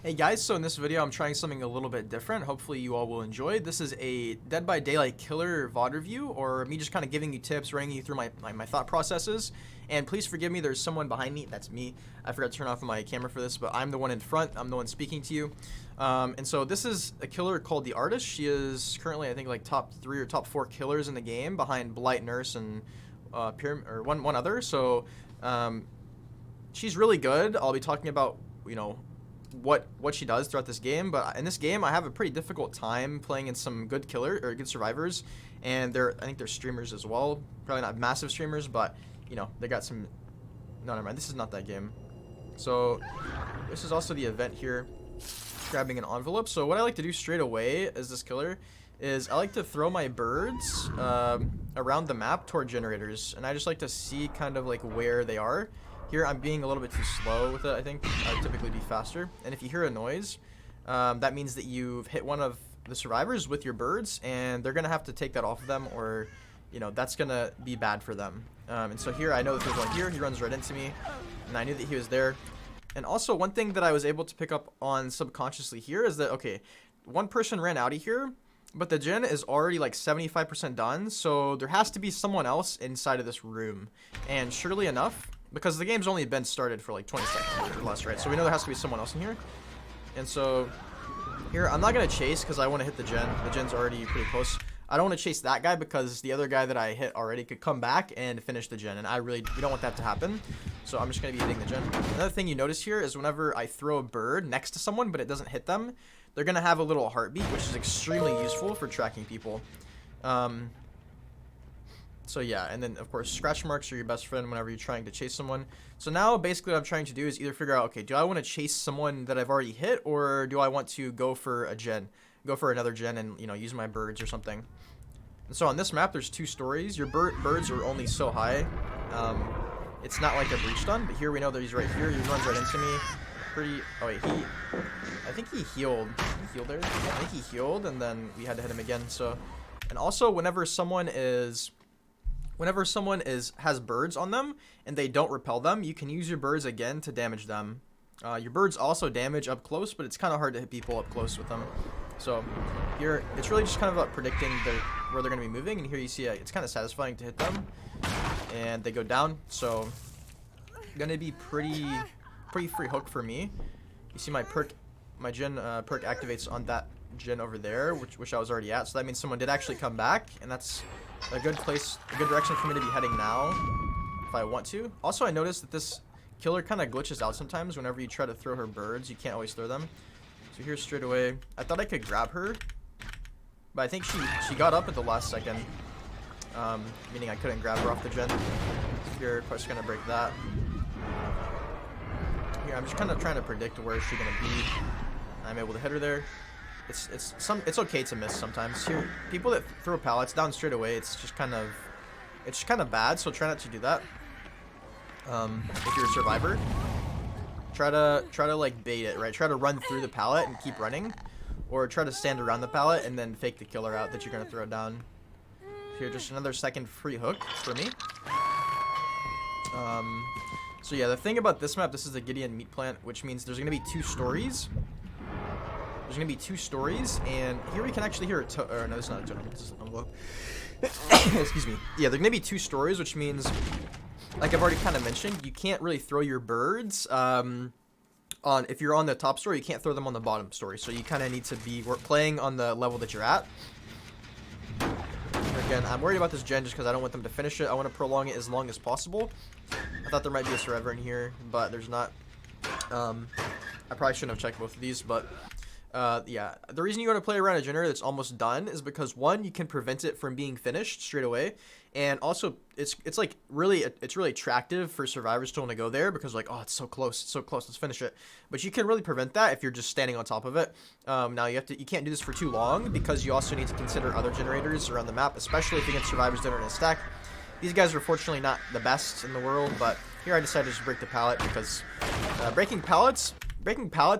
Hey guys, so in this video I'm trying something a little bit different. Hopefully you all will enjoy. This is a Dead by Daylight killer VOD review, or me just kind of giving you tips, running you through my thought processes. And please forgive me, there's someone behind me. That's me. I forgot to turn off my camera for this, but I'm the one in front. I'm the one speaking to you. And so this is a killer called the Artist. She is currently, I think, like top 3 or top 4 killers in the game, behind Blight Nurse and one other. So she's really good. I'll be talking about, what she does throughout this game, but in this game I have a pretty difficult time playing in some good good survivors, and I think they're streamers as well. Probably not massive streamers, but they got some. No, never mind, this is not that game. So this is also the event here, grabbing an envelope. So what I like to do straight away as this killer is I like to throw my birds around the map toward generators, and I just like to see kind of like where they are. Here I'm being a little bit too slow with it. I think I'd typically be faster. And if you hear a noise, that means that you've hit one of the survivors with your birds, and they're gonna have to take that off of them, or that's gonna be bad for them. And so here I know that there's one here. He runs right into me, and I knew that he was there. And also one thing that I was able to pick up on subconsciously here is that, okay, one person ran out of here, but the gen is already like 75% done, so there has to be someone else inside of this room. And surely enough, because the game's only been started for like 20 seconds or less, right? So we know there has to be someone else in here. And so here, I'm not going to chase because I want to hit the gen. The gen's already pretty close. I don't want to chase that guy because the other guy that I hit already could come back and finish the gen. And we don't want that to happen. So I'm just going to be hitting the gen. Another thing you notice here is whenever I throw a bird next to someone but it doesn't hit them, they're going to have a little heartbeat, which is extremely useful for tracking people. So yeah, and then of course scratch marks are your best friend whenever you're trying to chase someone. So now basically what I'm trying to do is either figure out, okay, do I want to chase someone that I've already hit, or do I want to go for another gen and use my birds or something. And so on this map there's 2 stories. Your birds are only so high. It's not like a breach stun, but here we know that he's right here. He runs right into me. Oh wait, I think he healed. He healed there. I think he healed, and then we had to hit him again. So, and also whenever someone has birds on them and they don't repel them, you can use your birds again to damage them. Your birds also damage up close, but it's kind of hard to hit people up close with them. So here, it's really just kind of about predicting where they're going to be moving. And here you see it's kind of satisfying to hit them, and they go down. So going to be pretty free hook for me. You see my gen perk activates on that gen over there, which I was already at. So that means someone did actually come back, and that's a good direction for me to be heading now if I want to. Also, I noticed that this killer kind of glitches out sometimes. Whenever you try to throw her birds, you can't always throw them. So here straight away, I thought I could grab her, but I think she got up at the last second, meaning I couldn't grab her off the gen. Here, just gonna break that. Here, I'm just kind of trying to predict where she's gonna be. I'm able to hit her there. It's okay to miss sometimes. Here, people that throw pallets down straight away, it's just kind of bad. So try not to do that. If you're a survivor, try to like bait it, right? Try to run through the pallet and keep running, or try to stand around the pallet and then fake the killer out that you're gonna throw down. Here, just another second free hook for me. So yeah, the thing about this map, this is a Gideon meat plant, which means there's gonna be 2 stories. There's going to be 2 stories, and here we can actually hear no, this is not a totem, this is an envelope. Excuse me. Yeah, they're going to be 2 stories, which means, like I've already kind of mentioned, you can't really throw your birds if you're on the top story, you can't throw them on the bottom story, so you kind of need to be playing on the level that you're at. Again, I'm worried about this gen just because I don't want them to finish it. I want to prolong it as long as possible. I thought there might be a survivor in here, but there's not. I probably shouldn't have checked both of these, but yeah, the reason you want to play around a generator that's almost done is because, one, you can prevent it from being finished straight away, and also it's really attractive for survivors to want to go there because, like, oh, it's so close, let's finish it. But you can really prevent that if you're just standing on top of it. Now you can't do this for too long because you also need to consider other generators around the map, especially if you get survivors that are in a stack. These guys are fortunately not the best in the world, but here I decided to just break the pallet because breaking pallets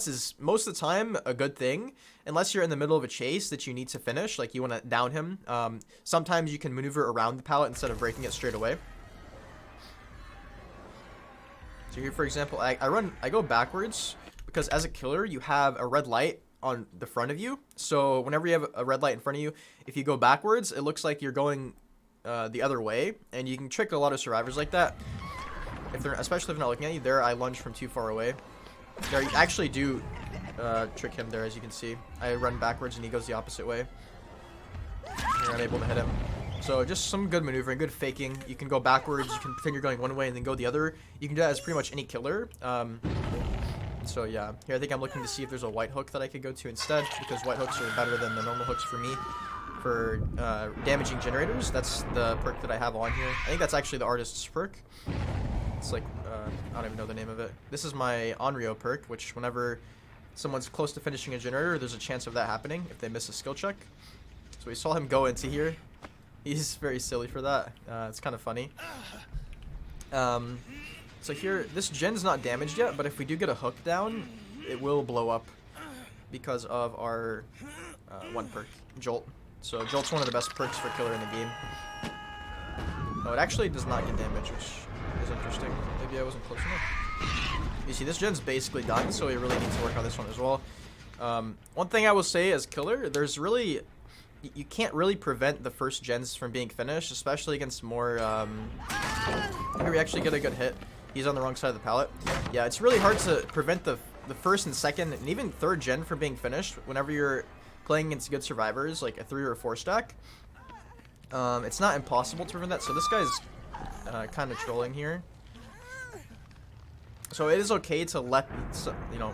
is most of the time a good thing, unless you're in the middle of a chase that you need to finish, like you want to down him. Sometimes you can maneuver around the pallet instead of breaking it straight away. So here, for example, I go backwards because as a killer, you have a red light on the front of you. So whenever you have a red light in front of you, if you go backwards, it looks like you're going the other way, and you can trick a lot of survivors like that. If they're, especially if they're not looking at you. There, I lunged from too far away. There, you actually do trick him there, as you can see. I run backwards and he goes the opposite way. You're unable to hit him. So just some good maneuvering, good faking. You can go backwards, you can pretend you're going one way and then go the other. You can do that as pretty much any killer. So yeah, here I think I'm looking to see if there's a white hook that I could go to instead, because white hooks are better than the normal hooks for me for damaging generators. That's the perk that I have on here. I think that's actually the artist's perk. It's like, I don't even know the name of it. This is my Onryo perk, which whenever someone's close to finishing a generator, there's a chance of that happening if they miss a skill check. So we saw him go into here. He's very silly for that. It's kind of funny. So here, this gen's not damaged yet, but if we do get a hook down, it will blow up because of our one perk, Jolt. So Jolt's one of the best perks for killer in the game. Oh, it actually does not get damage, which is interesting. Maybe I wasn't close enough. You see, this gen's basically done, so we really need to work on this one as well. One thing I will say as killer, there's really... You can't really prevent the first gens from being finished, especially against more... Here we actually get a good hit. He's on the wrong side of the pallet. Yeah, it's really hard to prevent the first and second and even third gen from being finished whenever you're playing against good survivors, like a 3 or a 4 stack. It's not impossible to prevent that, so this guy's kind of trolling here. So it is okay to let, you know,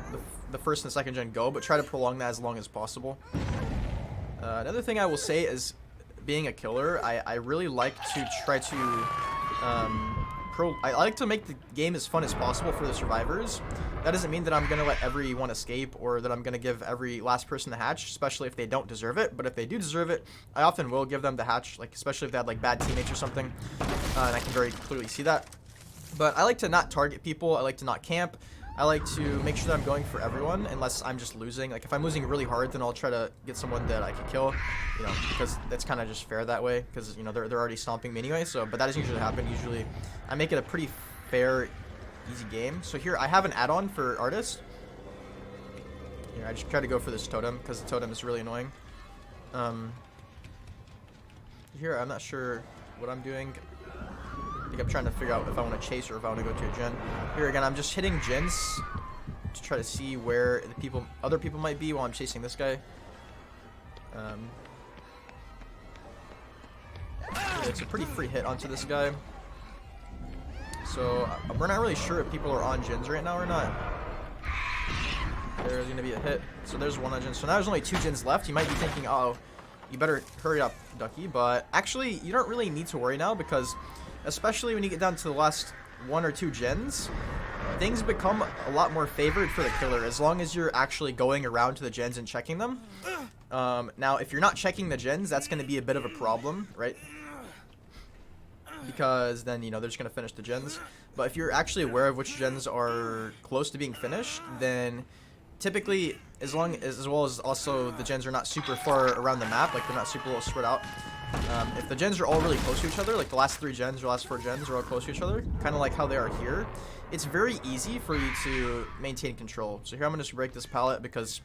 the first and second gen go, but try to prolong that as long as possible. Another thing I will say is, being a killer, I really like to try to, I like to make the game as fun as possible for the survivors. That doesn't mean that I'm going to let everyone escape or that I'm going to give every last person the hatch, especially if they don't deserve it. But if they do deserve it, I often will give them the hatch, like especially if they had like bad teammates or something, and I can very clearly see that. But I like to not target people. I like to not camp. I like to make sure that I'm going for everyone unless I'm just losing. Like if I'm losing really hard, then I'll try to get someone that I can kill, you know, because that's kind of just fair that way, because you know they're already stomping me anyway. So, but that doesn't usually happen. Usually, I make it a pretty fair, easy game. So here I have an add-on for artists. Here I just try to go for this totem because the totem is really annoying. Here I'm not sure what I'm doing. I think I'm trying to figure out if I want to chase or if I want to go to a gen. Here again, I'm just hitting gens to try to see where the other people might be while I'm chasing this guy. Yeah, it's a pretty free hit onto this guy. So we're not really sure if people are on gens right now or not. There's going to be a hit. So there's one on gens. So now there's only 2 gens left. You might be thinking, oh, you better hurry up, Duckeeh. But actually, you don't really need to worry now because... especially when you get down to the last 1 or 2 gens, things become a lot more favored for the killer as long as you're actually going around to the gens and checking them. Now, if you're not checking the gens, that's going to be a bit of a problem, right? Because then, you know, they're just going to finish the gens. But if you're actually aware of which gens are close to being finished, then typically, as well as also the gens are not super far around the map, like they're not super well spread out, if the gens are all really close to each other, like the last 3 gens or last 4 gens are all close to each other, kind of like how they are here, it's very easy for you to maintain control. So here I'm going to just break this pallet because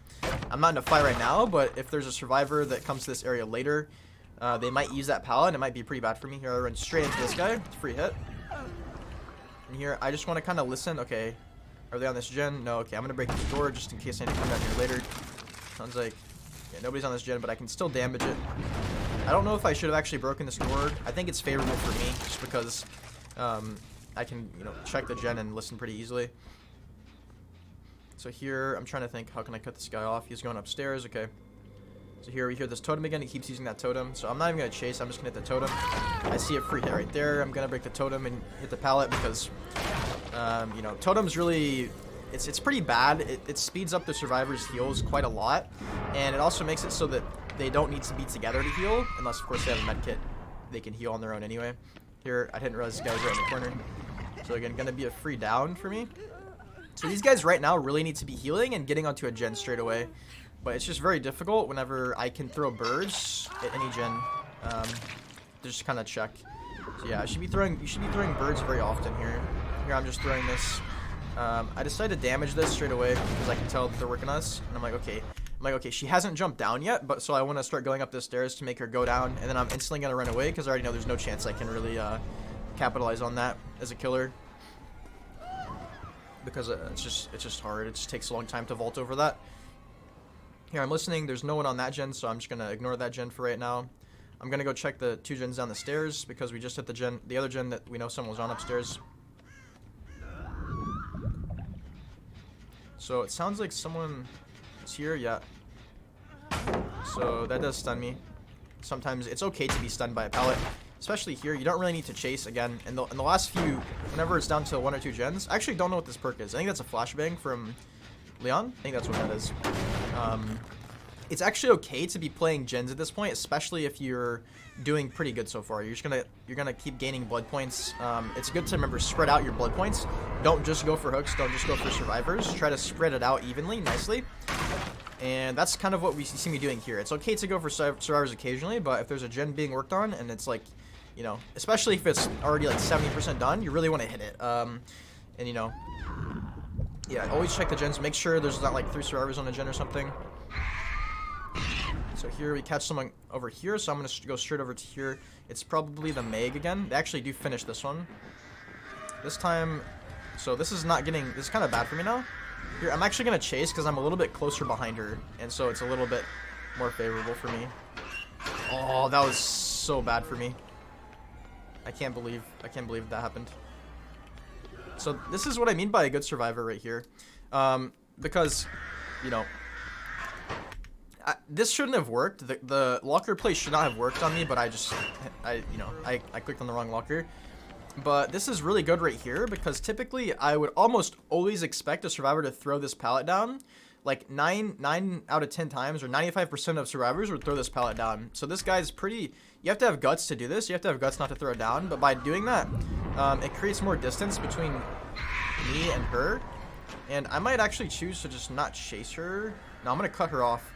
I'm not in a fight right now, but if there's a survivor that comes to this area later, they might use that pallet and it might be pretty bad for me. Here I run straight into this guy. It's a free hit. And here I just want to kind of listen. Okay, are they on this gen? No. Okay, I'm going to break this door just in case I need to come down here later. Sounds like, yeah, nobody's on this gen, but I can still damage it. I don't know if I should have actually broken this door. I think it's favorable for me just because I can, you know, check the gen and listen pretty easily. So here, I'm trying to think, how can I cut this guy off? He's going upstairs. Okay. So here we hear this totem again. He keeps using that totem. So I'm not even going to chase. I'm just going to hit the totem. I see a free hit right there. I'm going to break the totem and hit the pallet because, you know, totems really... It's pretty bad. It speeds up the survivor's heals quite a lot. And it also makes it so that they don't need to be together to heal. Unless, of course, they have a med kit. They can heal on their own anyway. Here, I didn't realize this guy was right in the corner. So again, going to be a free down for me. So these guys right now really need to be healing and getting onto a gen straight away. But it's just very difficult whenever I can throw birds at any gen. Just kind of check. So yeah, you should be throwing birds very often here. Here I'm just throwing this. I decided to damage this straight away because I can tell that they're working us. And I'm like, okay, she hasn't jumped down yet, but so I want to start going up the stairs to make her go down, and then I'm instantly going to run away because I already know there's no chance I can really capitalize on that as a killer. Because it's just hard. It just takes a long time to vault over that. Here, I'm listening. There's no one on that gen, so I'm just going to ignore that gen for right now. I'm going to go check the 2 gens down the stairs because we just hit the other gen that we know someone was on upstairs. So it sounds like someone is here. Yeah. So that does stun me. Sometimes it's okay to be stunned by a pallet. Especially here, you don't really need to chase again. In the last few, whenever it's down to 1 or 2 gens, I actually don't know what this perk is. I think that's a flashbang from Leon. I think that's what that is. It's actually okay to be playing gens at this point, especially if you're doing pretty good so far. You're gonna keep gaining blood points. It's good to remember spread out your blood points. Don't just go for hooks. Don't just go for survivors. Try to spread it out evenly, nicely. And that's kind of what we see me doing here. It's okay to go for survivors occasionally, but if there's a gen being worked on and it's like, you know, especially if it's already like 70% done, you really want to hit it. And you know, yeah, always check the gens. Make sure there's not like 3 survivors on a gen or something. So here we catch someone over here, so I'm going to go straight over to here. It's probably the Meg again. They actually do finish this one. This time, so this is not getting, this is kind of bad for me now. Here, I'm actually going to chase because I'm a little bit closer behind her, and so it's a little bit more favorable for me. Oh, that was so bad for me. I can't believe that happened. So this is what I mean by a good survivor right here. Because, you know, this shouldn't have worked. The locker play should not have worked on me, but I clicked on the wrong locker. But this is really good right here because typically I would almost always expect a survivor to throw this pallet down. Like 9 out of 10 times, or 95% of survivors would throw this pallet down. So this guy's pretty, you have to have guts to do this. You have to have guts not to throw it down. But by doing that, it creates more distance between me and her. And I might actually choose to just not chase her. No, I'm going to cut her off.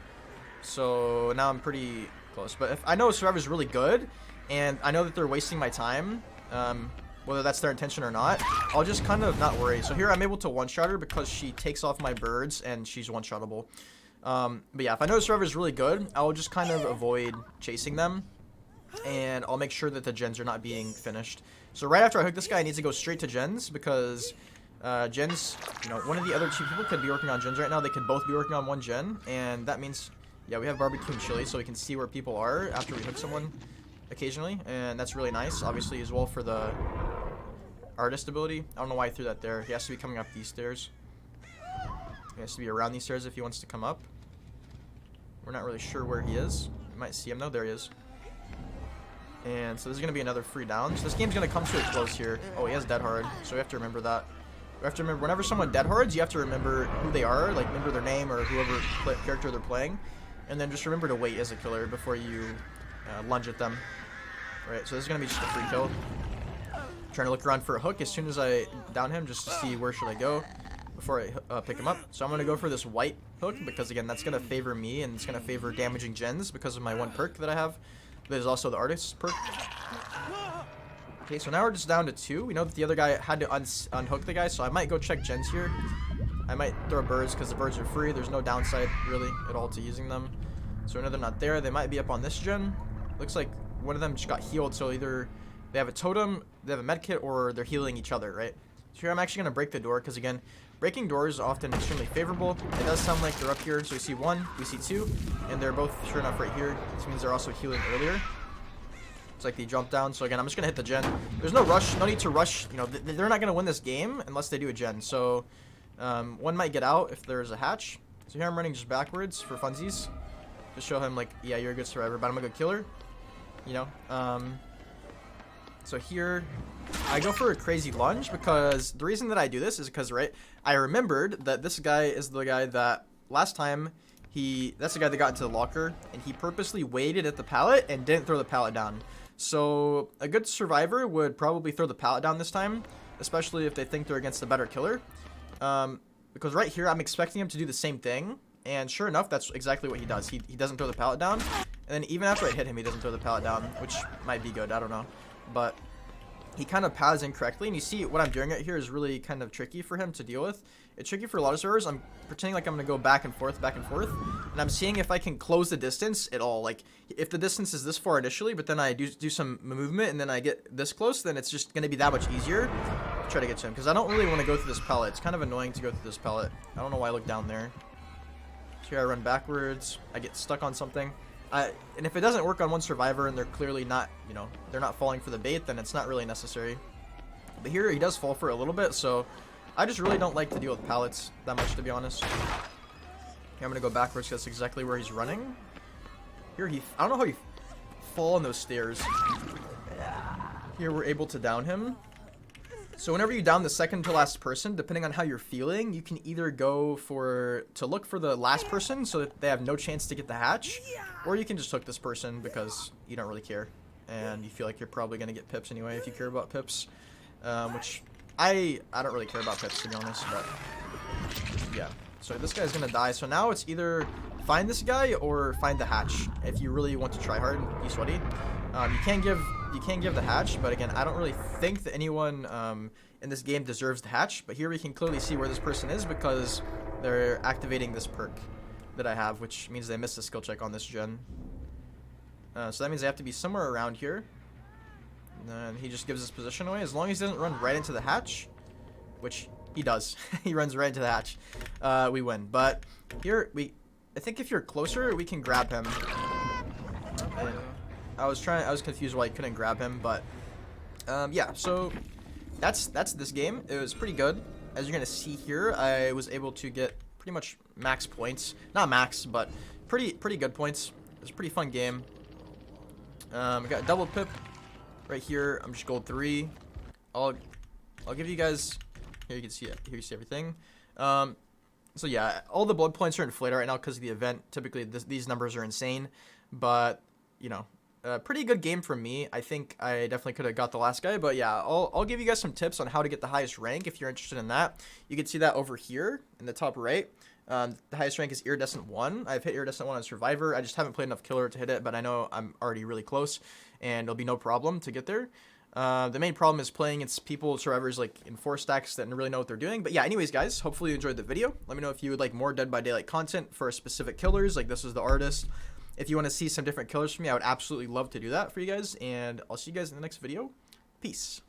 So now I'm pretty close. But if I know a survivor's really good, and I know that they're wasting my time, whether that's their intention or not, I'll just kind of not worry. So here I'm able to one-shot her because she takes off my birds and she's one-shottable. But yeah, if I know the survivor's really good, I'll just kind of avoid chasing them, and I'll make sure that the gens are not being finished. So right after I hook this guy, I need to go straight to gens because gens, you know, one of the other 2 people could be working on gens right now. They could both be working on 1 gen, and that means, yeah, we have barbecue and chili, so we can see where people are after we hook someone occasionally, and that's really nice, obviously, as well for the artist ability. I don't know why I threw that there. He has to be coming up these stairs. He has to be around these stairs if he wants to come up. We're not really sure where he is. You might see him though. There he is. And so this is going to be another free down. So this game's going to come to a close here. Oh, he has dead hard, so we have to remember that. We have to remember whenever someone dead hards, you have to remember who they are, like remember their name or whoever character they're playing, and then just remember to wait as a killer before you lunge at them. Right, so this is going to be just a free kill. Trying to look around for a hook as soon as I down him, just to see where should I go before I pick him up. So I'm going to go for this white hook because, again, that's going to favor me, and it's going to favor damaging gens because of my 1 perk that I have. There's also the artist perk. Okay, so now we're just down to 2. We know that the other guy had to unhook the guy, so I might go check gens here. I might throw birds because the birds are free. There's no downside, really, at all to using them. So I know they're not there. They might be up on this gen. Looks like one of them just got healed, so either they have a totem, they have a medkit, or they're healing each other, right? So here I'm actually going to break the door because, again, breaking doors is often extremely favorable. It does sound like they're up here, so we see 1, we see 2, and they're both, sure enough, right here. This means they're also healing earlier. It's like they jump down, so again, I'm just going to hit the gen. There's no rush, no need to rush. You know, they're not going to win this game unless they do a gen, so 1 might get out if there's a hatch. So here I'm running just backwards for funsies. Just show him, like, yeah, you're a good survivor, but I'm a good killer. You know, so here I go for a crazy lunge because the reason that I do this is because, right, I remembered that this guy is the guy that last time that's the guy that got into the locker, and he purposely waited at the pallet and didn't throw the pallet down. So a good survivor would probably throw the pallet down this time, especially if they think they're against a better killer. Because right here I'm expecting him to do the same thing, and sure enough, that's exactly what he does. He doesn't throw the pallet down. And then even after I hit him, he doesn't throw the pallet down, which might be good. I don't know. But he kind of paths incorrectly, and you see what I'm doing right here is really kind of tricky for him to deal with. It's tricky for a lot of servers. I'm pretending like I'm going to go back and forth, and I'm seeing if I can close the distance at all. Like, if the distance is this far initially, but then I do some movement, and then I get this close, then it's just going to be that much easier to try to get to him, because I don't really want to go through this pallet. It's kind of annoying to go through this pallet. I don't know why I look down there. So here I run backwards. I get stuck on something. And if it doesn't work on one survivor and they're clearly not, you know, they're not falling for the bait, then it's not really necessary. But here he does fall for it a little bit, so I just really don't like to deal with pallets that much, to be honest. Here I'm going to go backwards because that's exactly where he's running. Here I don't know how he fall on those stairs. Here we're able to down him. So whenever you down the second to last person, depending on how you're feeling, you can either go to look for the last person so that they have no chance to get the hatch, or you can just hook this person because you don't really care, and you feel like you're probably going to get pips anyway if you care about pips, which I don't really care about pips, to be honest, but yeah. So this guy's going to die, so now it's either find this guy or find the hatch if you really want to try hard and be sweaty. You can give the hatch, but again, I don't really think that anyone in this game deserves the hatch. But here we can clearly see where this person is because they're activating this perk that I have, which means they missed a skill check on this gen. So that means they have to be somewhere around here. And he just gives his position away. As long as he doesn't run right into the hatch, which he does. He runs right into the hatch. We win. But here, I think if you're closer, we can grab him. And I was confused why I couldn't grab him, but yeah, so that's this game. It was pretty good. As you're gonna see here, I was able to get pretty much max points. Not max, but pretty good points. It was a pretty fun game. I got a double pip right here. I'm just gold 3. I'll give you guys here. You can see it. Here you see everything. So yeah, all the blood points are inflated right now because of the event. Typically, these numbers are insane, but you know, pretty good game from me. I think I definitely could have got the last guy, but yeah, I'll give you guys some tips on how to get the highest rank if you're interested in that. You can see that over here in the top right. The highest rank is Iridescent 1. I've hit Iridescent 1 on Survivor. I just haven't played enough Killer to hit it, but I know I'm already really close, and it'll be no problem to get there. The main problem is playing against people, survivors like in 4 stacks that really know what they're doing. But yeah, anyways, guys, hopefully you enjoyed the video. Let me know if you would like more Dead by Daylight content for specific killers. Like this is the artist. If you want to see some different killers from me, I would absolutely love to do that for you guys. And I'll see you guys in the next video. Peace.